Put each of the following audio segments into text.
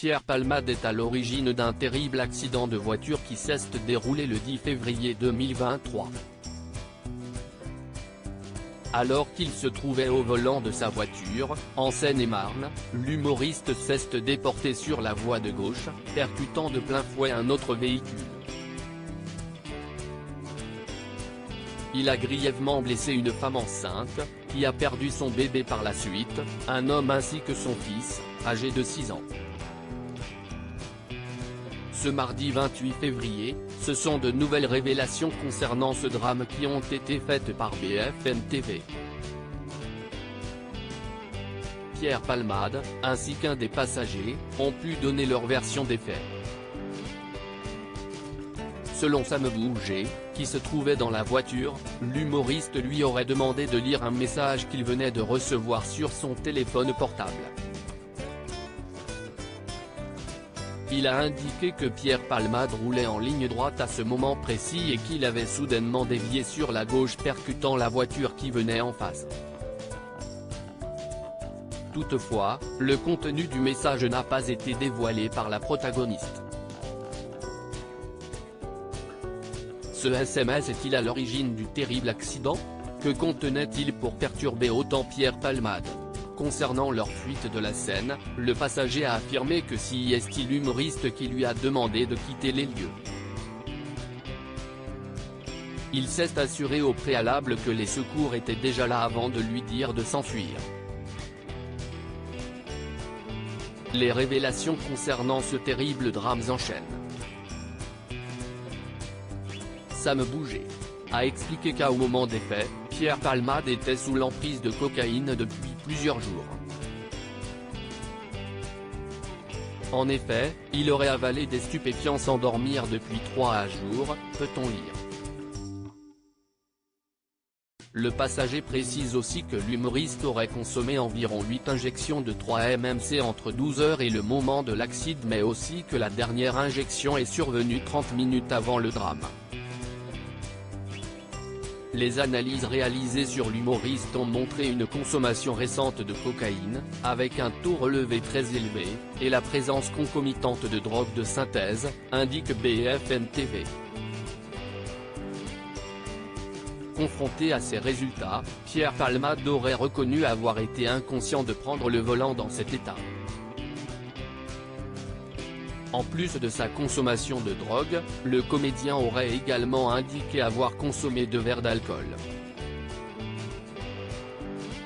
Pierre Palmade est à l'origine d'un terrible accident de voiture qui s'est déroulé le 10 février 2023. Alors qu'il se trouvait au volant de sa voiture, en Seine-et-Marne, l'humoriste s'est déporté sur la voie de gauche, percutant de plein fouet un autre véhicule. Il a grièvement blessé une femme enceinte, qui a perdu son bébé par la suite, un homme ainsi que son fils, âgé de 6 ans. Ce mardi 28 février, ce sont de nouvelles révélations concernant ce drame qui ont été faites par BFM TV. Pierre Palmade, ainsi qu'un des passagers, ont pu donner leur version des faits. Selon Sam Bouget, qui se trouvait dans la voiture, l'humoriste lui aurait demandé de lire un message qu'il venait de recevoir sur son téléphone portable. Il a indiqué que Pierre Palmade roulait en ligne droite à ce moment précis et qu'il avait soudainement dévié sur la gauche percutant la voiture qui venait en face. Toutefois, le contenu du message n'a pas été dévoilé par la protagoniste. Ce SMS est-il à l'origine du terrible accident? Que contenait-il pour perturber autant Pierre Palmade? Concernant leur fuite de la scène, le passager a affirmé que c'est l'humoriste qui lui a demandé de quitter les lieux. Il s'est assuré au préalable que les secours étaient déjà là avant de lui dire de s'enfuir. Les révélations concernant ce terrible drame s'enchaînent. Sam Bouget a expliqué qu'au moment des faits, Pierre Palmade était sous l'emprise de cocaïne depuis plusieurs jours. En effet, il aurait avalé des stupéfiants sans dormir depuis 3 jours, peut-on lire. Le passager précise aussi que l'humoriste aurait consommé environ 8 injections de 3 MMC entre 12 h et le moment de l'accident, mais aussi que la dernière injection est survenue 30 minutes avant le drame. Les analyses réalisées sur l'humoriste ont montré une consommation récente de cocaïne, avec un taux relevé très élevé, et la présence concomitante de drogues de synthèse, indique BFM TV. Confronté à ces résultats, Pierre Palmade aurait reconnu avoir été inconscient de prendre le volant dans cet état. En plus de sa consommation de drogue, le comédien aurait également indiqué avoir consommé 2 verres d'alcool.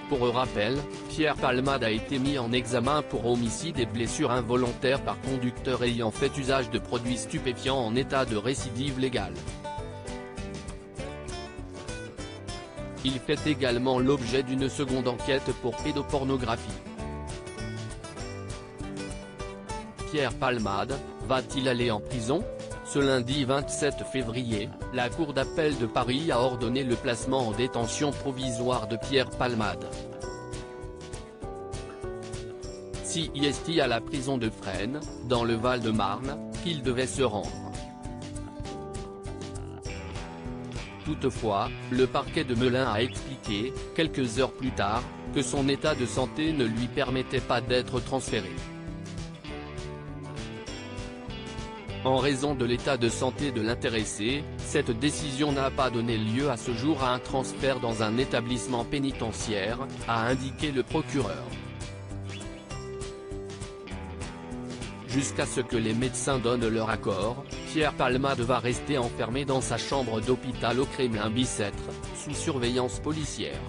Pour rappel, Pierre Palmade a été mis en examen pour homicide et blessure involontaire par conducteur ayant fait usage de produits stupéfiants en état de récidive légale. Il fait également l'objet d'une seconde enquête pour pédopornographie. Pierre Palmade, va-t-il aller en prison? Ce lundi 27 février, la Cour d'appel de Paris a ordonné le placement en détention provisoire de Pierre Palmade. C'est à la prison de Fresnes, dans le Val-de-Marne, qu'il devait se rendre. Toutefois, le parquet de Melun a expliqué, quelques heures plus tard, que son état de santé ne lui permettait pas d'être transféré. En raison de l'état de santé de l'intéressé, cette décision n'a pas donné lieu à ce jour à un transfert dans un établissement pénitentiaire, a indiqué le procureur. Jusqu'à ce que les médecins donnent leur accord, Pierre Palmade va rester enfermé dans sa chambre d'hôpital au Kremlin-Bicêtre, sous surveillance policière.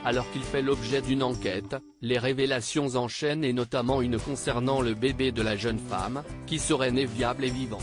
Alors qu'il fait l'objet d'une enquête, les révélations enchaînent et notamment une concernant le bébé de la jeune femme, qui serait né viable et vivant.